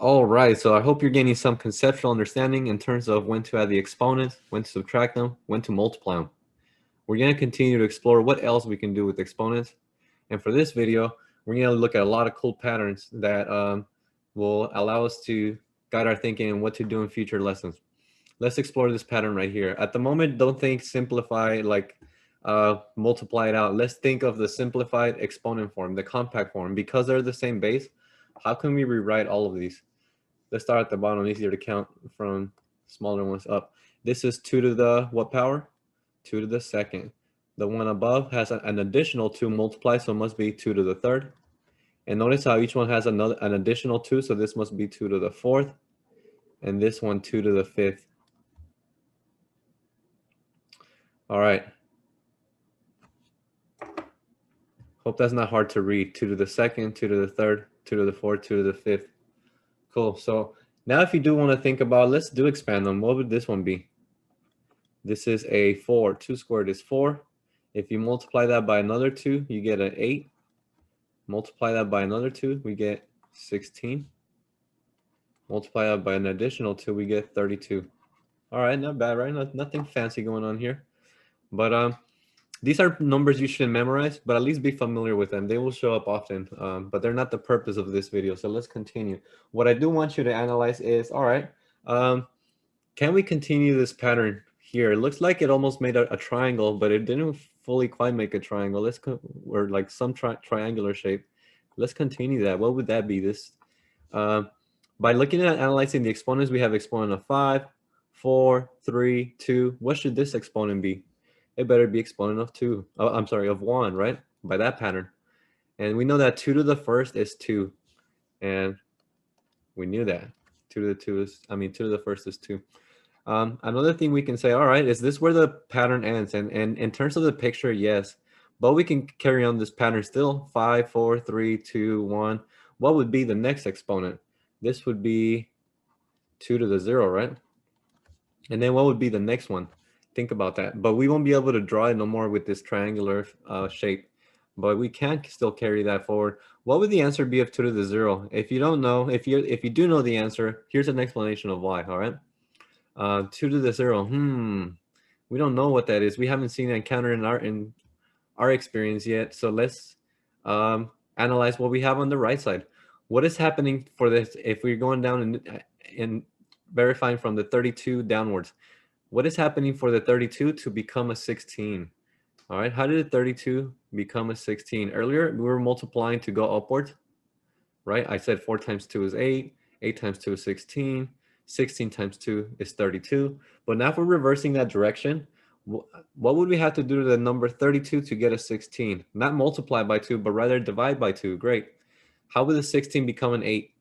All right, so I hope you're gaining some conceptual understanding in terms of when to add the exponents, when to subtract them, when to multiply them. We're going to continue to explore what else we can do with exponents. And for this video, we're going to look at a lot of cool patterns that will allow us to guide our thinking and what to do in future lessons. Let's explore this pattern right here. At the moment, don't think simplify like multiply it out. Let's think of the simplified exponent form, the compact form. Because they're the same base, how can we rewrite all of these? Let's start at the bottom, easier to count from smaller ones up. This is 2 to the what power? 2 to the second. The one above has an additional 2 multiplied, so it must be 2 to the third. And notice how each one has an additional 2, so this must be 2 to the fourth. And this one 2 to the fifth. All right. Hope that's not hard to read. 2 to the second, 2 to the third, 2 to the fourth, 2 to the fifth. Cool. So now if you do want to think about, let's do expand them. What would this one be? This is a 4. 2 squared is 4. If you multiply that by another 2, you get an 8. Multiply that by another 2, we get 16. Multiply that by an additional 2, we get 32. All right, not bad, right? Nothing fancy going on here. But these are numbers you shouldn't memorize, but at least be familiar with them. They will show up often, but they're not the purpose of this video. So let's continue. What I do want you to analyze is, all right, can we continue this pattern here? It looks like it almost made a triangle, but it didn't fully quite make a triangle. Or like some triangular shape. Let's continue that. What would that be? This by looking at analyzing the exponents, we have exponent of 5, 4, 3, 2. What should this exponent be? It better be exponent of 2. Oh, I'm sorry, of 1, right? By that pattern. And we know that 2 to the first is 2. And we knew that. 2 to the first is 2. Another thing we can say, all right, is this where the pattern ends? And in terms of the picture, yes. But we can carry on this pattern still. 5, 4, 3, 2, 1. What would be the next exponent? This would be 2 to the 0, right? And then what would be the next one? Think about that. But we won't be able to draw it no more with this triangular shape. But we can still carry that forward. What would the answer be of 2 to the 0? If you don't know, if you do know the answer, here's an explanation of why, all right? 2 to the 0. We don't know what that is. We haven't seen it encountered in our experience yet. So let's analyze what we have on the right side. What is happening for this if we're going down and verifying from the 32 downwards? What is happening for the 32 to become a 16? All right, how did the 32 become a 16? Earlier, we were multiplying to go upwards, right? I said 4 times 2 is 8, 8 times 2 is 16, 16 times 2 is 32. But now if we're reversing that direction, what would we have to do to the number 32 to get a 16? Not multiply by 2, but rather divide by 2. Great. How would the 16 become an 8?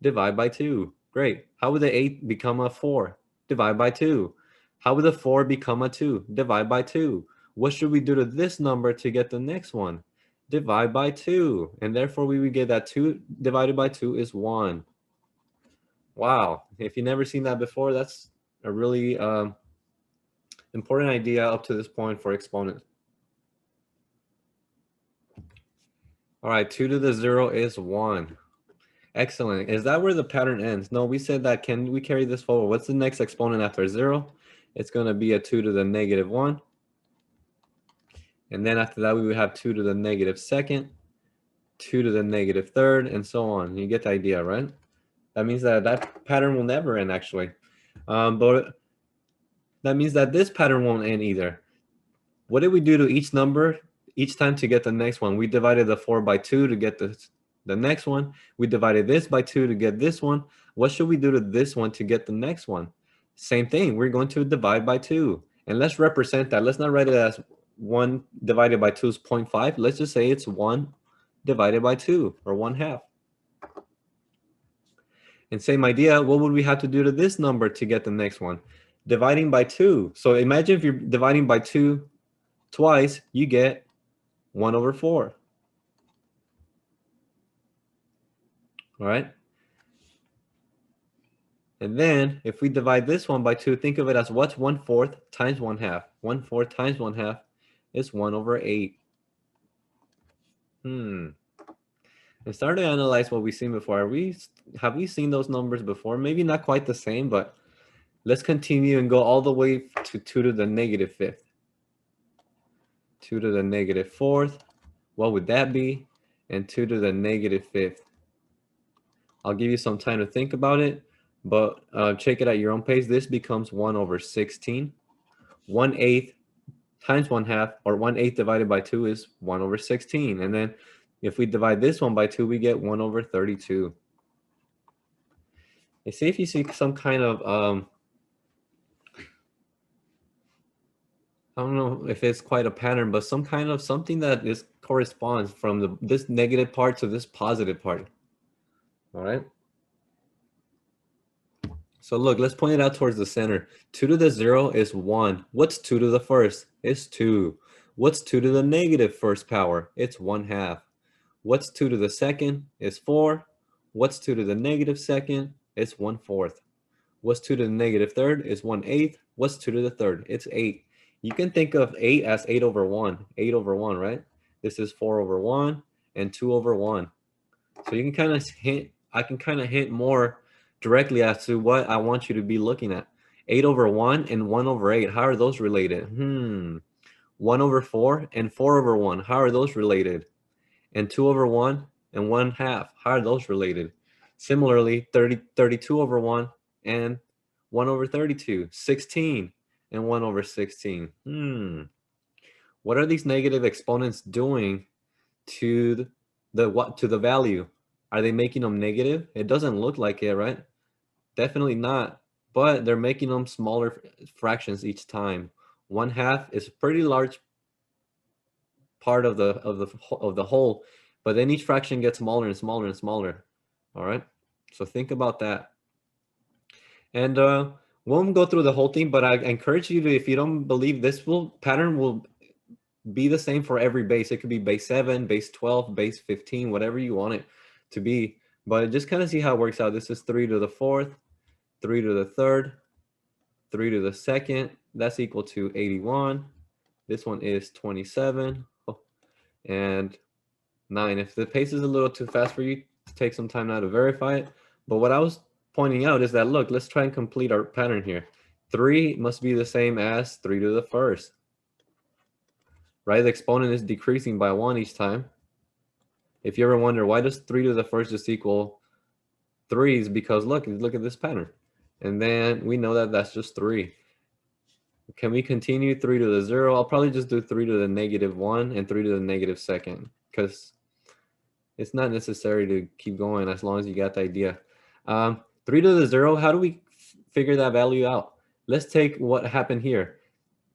Divide by 2. Great. How would the 8 become a 4? Divide by 2. How would the 4 become a 2? Divide by 2. What should we do to this number to get the next one? Divide by 2. And therefore, we would get that 2 divided by 2 is 1. Wow. If you've never seen that before, that's a really important idea up to this point for exponents. All right, 2 to the 0 is 1. Excellent. Is that where the pattern ends? No, we said that. Can we carry this forward? What's the next exponent after 0? It's going to be a 2 to the negative 1. And then after that, we would have 2 to the negative second, 2 to the negative third, and so on. You get the idea, right? That means that that pattern will never end, actually. But that means that this pattern won't end either. What did we do to each number each time to get the next one? We divided the 4 by 2 to get the next one. We divided this by 2 to get this one. What should we do to this one to get the next one? Same thing. We're going to divide by 2. And let's represent that. Let's not write it as 1 divided by 2 is 0.5. Let's just say it's 1 divided by 2, or 1/2. And same idea, what would we have to do to this number to get the next one? Dividing by 2. So imagine if you're dividing by 2 twice, you get 1/4. All right. And then if we divide this one by 2, think of it as what's 1/4 times 1/2? 1/4 times 1/2 is 1/8. and start to analyze what we've seen before. Have we seen those numbers before? Maybe not quite the same, but let's continue and go all the way to 2 to the negative fifth. 2 to the negative fourth. What would that be? And 2 to the negative fifth. I'll give you some time to think about it, but check it at your own pace. This becomes 1 over 16. 1/8 times 1/2, or 1/8 divided by 2 is 1 over 16. And then if we divide this one by 2, we get 1 over 32. And see if you see some kind of, I don't know if it's quite a pattern, but some kind of something that is corresponds from this negative part to this positive part. All right. So look, let's point it out towards the center. 2 to the 0 is 1. What's 2 to the first? It's 2. What's 2 to the negative first power? It's 1/2. What's 2 to the second? Is 4. What's 2 to the negative second? It's 1/4. What's 2 to the negative third? Is 1/8. What's 2 to the third? It's 8. You can think of 8 as 8 over 1. 8 over 1, right? This is 4 over 1 and 2 over 1. So you can kind of hint, I can kind of hint more directly as to what I want you to be looking at. 8 over 1 and 1 over 8. How are those related? 1 over 4 and 4 over 1. How are those related? And 2 over 1 and 1/2. How are those related? Similarly, 32 over 1 and 1 over 32. 16 and 1 over 16. What are these negative exponents doing to the value? Are they making them negative? It doesn't look like it, right? Definitely not. But they're making them smaller fractions each time. 1/2 is a pretty large part of the whole, but then each fraction gets smaller and smaller and smaller. All right. So think about that. And won't go through the whole thing, but I encourage you to, if you don't believe this pattern will be the same for every base. It could be base 7, base 12, base 15, whatever you want it to be. But just kind of see how it works out. This is 3 to the fourth, 3 to the third, 3 to the second. That's equal to 81. This one is 27 and 9. If the pace is a little too fast for you, take some time now to verify it. But what I was pointing out is that, look, let's try and complete our pattern here. 3 must be the same as 3 to the first. Right? The exponent is decreasing by 1 each time. If you ever wonder, why does 3 to the first just equal 3? Is because look at this pattern. And then we know that that's just 3. Can we continue 3 to the 0? I'll probably just do 3 to the negative 1 and 3 to the negative second, because it's not necessary to keep going as long as you got the idea. 3 to the 0, how do we figure that value out? Let's take what happened here.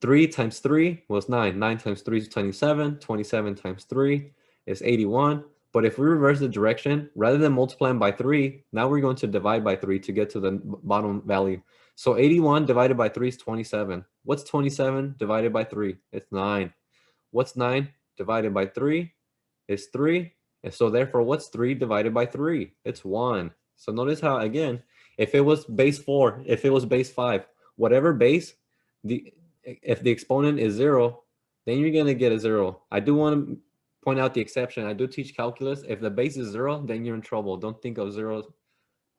3 times 3 was 9. 9 times 3 is 27. 27 times 3 is 81. But if we reverse the direction, rather than multiplying by 3, now we're going to divide by 3 to get to the bottom value. So 81 divided by 3 is 27. What's 27 divided by 3? It's 9. What's 9 divided by 3? It's 3. And so therefore, what's 3 divided by 3? It's 1. So notice how, again, if it was base 4, if it was base 5, whatever base, if the exponent is 0, then you're going to get a 0. I do want to point out the exception. I do teach calculus. If the base is 0, then you're in trouble. Don't think of 0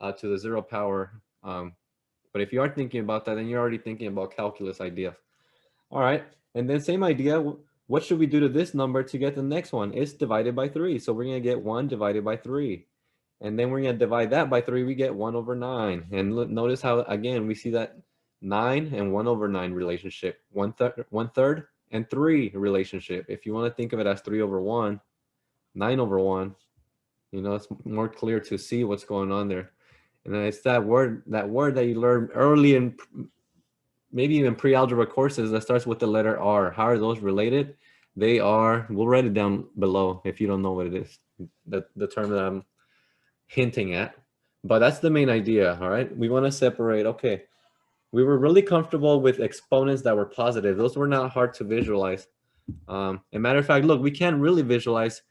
to the 0 power. But if you are thinking about that, then you're already thinking about calculus ideas. All right. And then same idea. What should we do to this number to get the next one? It's divided by 3. So we're going to get 1 divided by 3. And then we're going to divide that by 3. We get 1 over 9. And look, notice how, again, we see that 9 and 1 over 9 relationship. 1/3 and 3 relationship. If you want to think of it as 3 over 1, 9 over 1, you know, it's more clear to see what's going on there. And then it's that word that you learned early in maybe even pre-algebra courses that starts with the letter R. How are those related? They are, we'll write it down below if you don't know what it is, the term that I'm hinting at. But that's the main idea, all right? We want to separate, okay, we were really comfortable with exponents that were positive. Those were not hard to visualize. As a matter of fact, look, we can't really visualize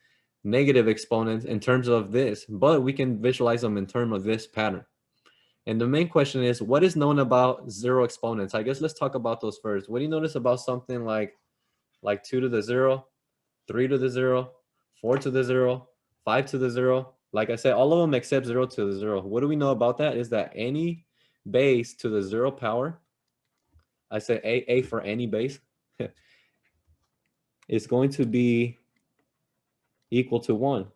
negative exponents in terms of this, but we can visualize them in terms of this pattern. And the main question is, what is known about 0 exponents? I guess let's talk about those first. What do you notice about something like 2 to the 0, 3 to the 0, 4 to the 0, 5 to the 0? Like I said, all of them except 0 to the 0. What do we know about that? Is that any base to the 0 power, I say a for any base, is going to be equal to 1.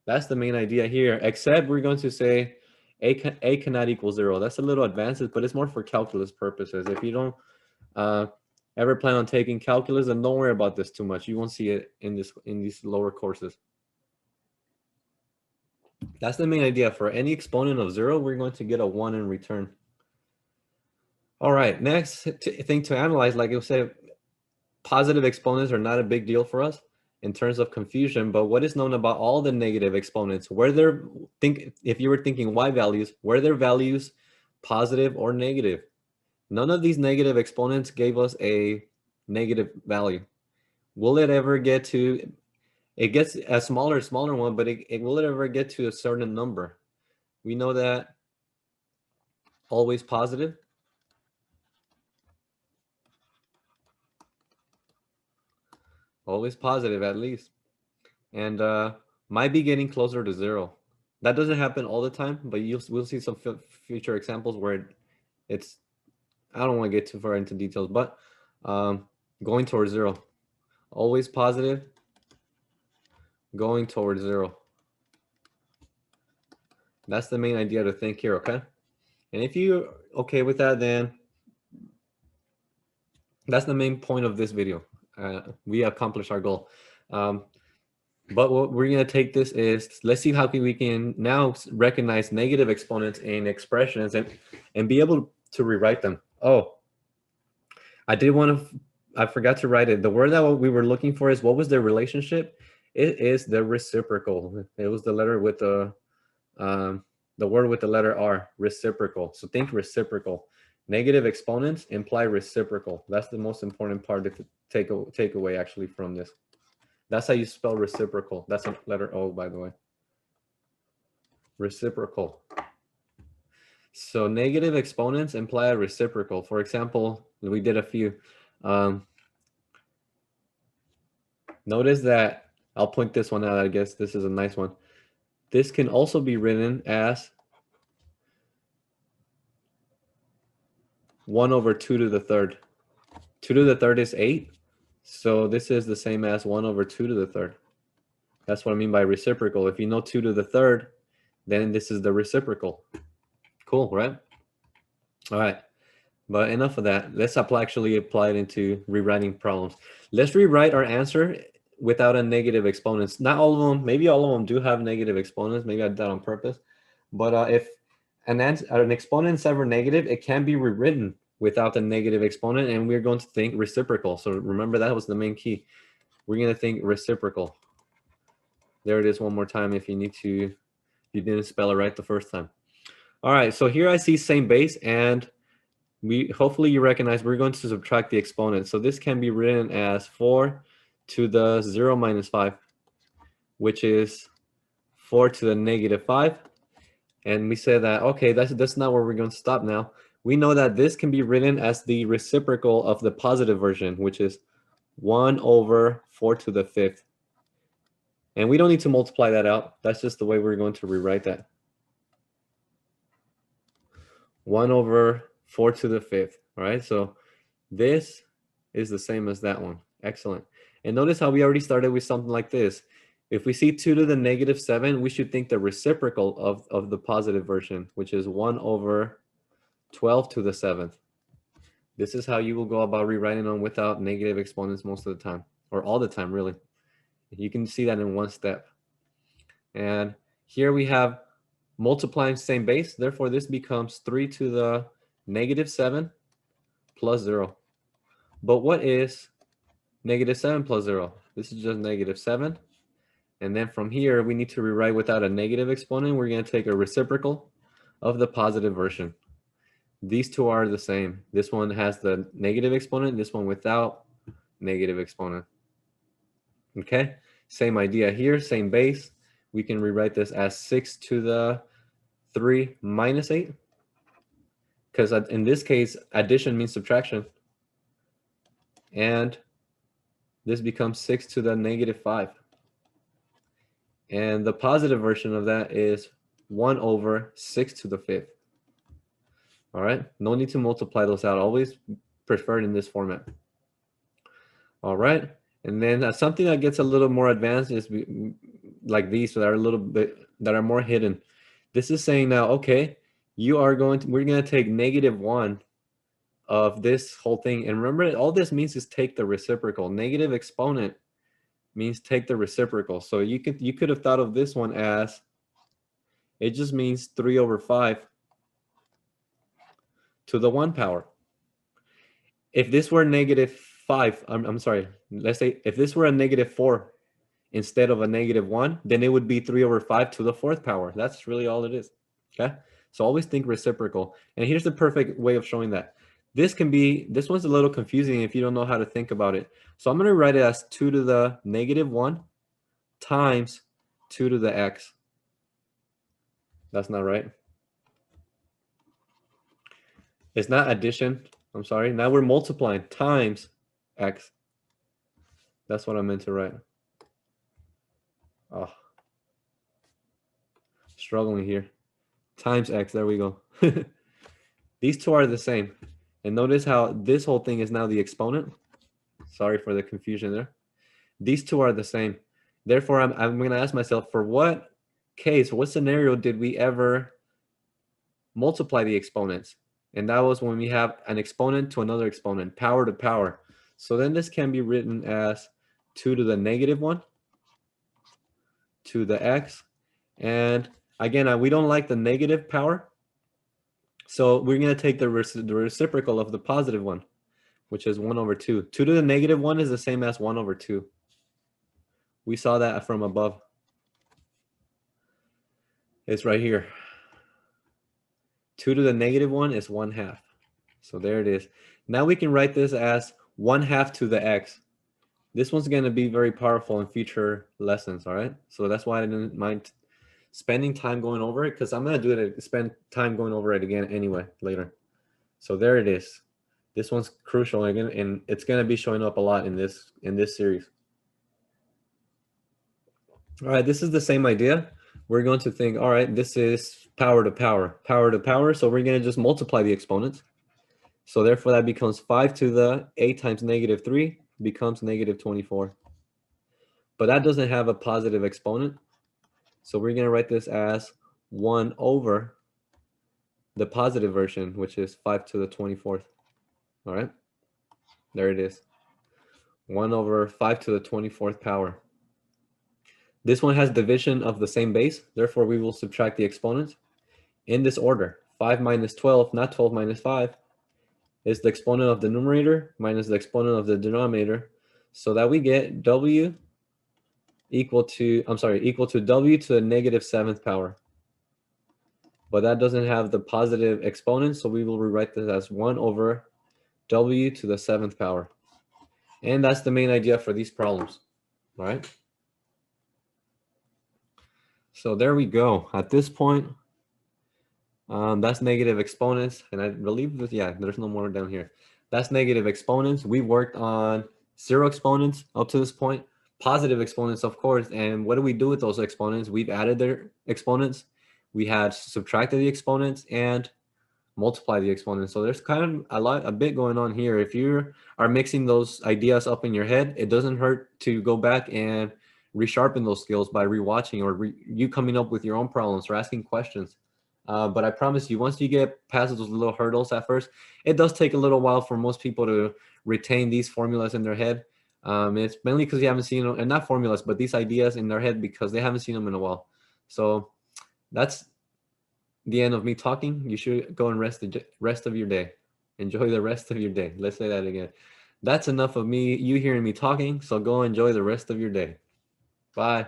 That's the main idea here, except we're going to say a cannot equal 0. That's a little advanced, but it's more for calculus purposes. If you don't ever plan on taking calculus, then don't worry about this too much. You won't see it in these lower courses. That's the main idea. For any exponent of 0, we're going to get a 1 in return. All right, next thing to analyze, like I said, positive exponents are not a big deal for us in terms of confusion, but what is known about all the negative exponents? If you were thinking y values, were their values positive or negative? None of these negative exponents gave us a negative value. Will it ever get to, it gets a smaller one, but will it ever get to a certain number? We know that always positive. Always positive at least. And might be getting closer to 0. That doesn't happen all the time, but we'll see some future examples where it's, I don't want to get too far into details, but going towards 0. Always positive, going towards 0. That's the main idea to think here, okay? And if you're okay with that, then that's the main point of this video. We accomplished our goal. But what we're going to take this is, let's see how we can now recognize negative exponents in expressions and be able to rewrite them. Oh, I forgot to write it. The word that we were looking for is, what was the relationship? It is the reciprocal. It was the letter with the word with the letter R, reciprocal. So think reciprocal. Negative exponents imply reciprocal. That's the most important part to take away actually from this. That's how you spell reciprocal. That's a letter O, by the way. Reciprocal. So negative exponents imply a reciprocal. For example, we did a few. Notice that, I'll point this one out. I guess this is a nice one. This can also be written as 1 over 2 to the third. 2 to the third is 8. So this is the same as 1 over 2 to the third. That's what I mean by reciprocal. If you know 2 to the third, then this is the reciprocal. Cool, right? All right. But enough of that. Let's actually apply it into rewriting problems. Let's rewrite our answer without a negative exponents. Not all of them. Maybe all of them do have negative exponents. Maybe I did that on purpose. But if an exponent is ever negative, it can be rewritten without the negative exponent, and we're going to think reciprocal. So remember, that was the main key. We're going to think reciprocal. There it is one more time if you didn't spell it right the first time. All right, so here I see same base, and hopefully you recognize we're going to subtract the exponent. So this can be written as 4 to the 0 minus 5, which is 4 to the negative 5. And we say that, okay, that's not where we're going to stop now. We know that this can be written as the reciprocal of the positive version, which is 1 over 4 to the 5th. And we don't need to multiply that out. That's just the way we're going to rewrite that. 1 over 4 to the 5th. All right, so this is the same as that one. Excellent. And notice how we already started with something like this. If we see 2 to the negative 7, we should think the reciprocal of the positive version, which is 1 over 12 to the 7th. This is how you will go about rewriting them without negative exponents most of the time, or all the time, really. You can see that in one step. And here we have multiplying same base. Therefore, this becomes 3 to the negative 7 plus 0. But what is negative 7 plus 0? This is just negative 7. And then from here, we need to rewrite without a negative exponent. We're going to take a reciprocal of the positive version. These two are the same. This one has the negative exponent, this one without negative exponent. Okay, same idea here, same base. We can rewrite this as 6 to the 3 minus 8. Because in this case, addition means subtraction. And this becomes 6 to the negative 5. And the positive version of that is 1 over 6 to the 5th. All right, no need to multiply those out. Always preferred in this format. All right, and then something that gets a little more advanced is like these that are a little bit, that are more hidden. This is saying now, okay, we're going to take -1 of this whole thing. And remember, all this means is take the reciprocal. Negative exponent means take the reciprocal. So you could have thought of this one as, it just means 3 over 5 to the 1 power. If this were -5, I'm sorry, let's say if this were a -4 instead of a -1, then it would be 3 over 5 to the 4th power. That's really all it is. Okay, so always think reciprocal. And here's the perfect way of showing that. This one's a little confusing if you don't know how to think about it. So I'm going to write it as 2 to the -1 times 2 to the x. That's not right. It's not addition. I'm sorry. Now we're multiplying times x. That's what I meant to write. Oh, struggling here. Times x. There we go. These two are the same. And notice how this whole thing is now the exponent. Sorry for the confusion there. These two are the same. Therefore, I'm going to ask myself, for what case, what scenario did we ever multiply the exponents? And that was when we have an exponent to another exponent, power to power. So then this can be written as 2 to the -1 to the x. And again, we don't like the negative power. So we're going to take the reciprocal of the positive one, which is 1 over 2. 2 to the -1 is the same as 1 over 2. We saw that from above. It's right here. 2 to the -1 is 1/2. So there it is. Now we can write this as 1/2 to the x. This one's going to be very powerful in future lessons, all right? So that's why I didn't mind spending time going over it, because I'm going to do it, spend time going over it again anyway later. So there it is. This one's crucial again, and it's going to be showing up a lot in this series. All right, this is the same idea. We're going to think, all right, this is power to power, power to power. So we're going to just multiply the exponents. So therefore that becomes 5 to the 8 times -3 becomes -24. But that doesn't have a positive exponent. So we're going to write this as 1 over the positive version, which is 5 to the 24th. All right, there it is. 1 over 5 to the 24th power. This one has division of the same base. Therefore, we will subtract the exponents in this order. 5 minus 12, not 12 minus 5, is the exponent of the numerator minus the exponent of the denominator, so that we get w equal to w to the -7th power. But that doesn't have the positive exponent, so we will rewrite this as 1 over w to the 7th power. And that's the main idea for these problems, all right? So there we go. At this point, that's negative exponents. And I believe that, yeah, there's no more down here. That's negative exponents. We worked on 0 exponents up to this point. Positive exponents, of course. And what do we do with those exponents? We've added their exponents. We had subtracted the exponents and multiply the exponents. So there's kind of a bit going on here. If you are mixing those ideas up in your head, it doesn't hurt to go back and resharpen those skills by rewatching or you coming up with your own problems or asking questions. But I promise you, once you get past those little hurdles at first, it does take a little while for most people to retain these formulas in their head. It's mainly because you haven't seen them, and not formulas, but these ideas in their head because they haven't seen them in a while. So that's the end of me talking. You should go and rest the rest of your day. Enjoy the rest of your day. Let's say that again. That's enough of you hearing me talking. So go enjoy the rest of your day. Bye.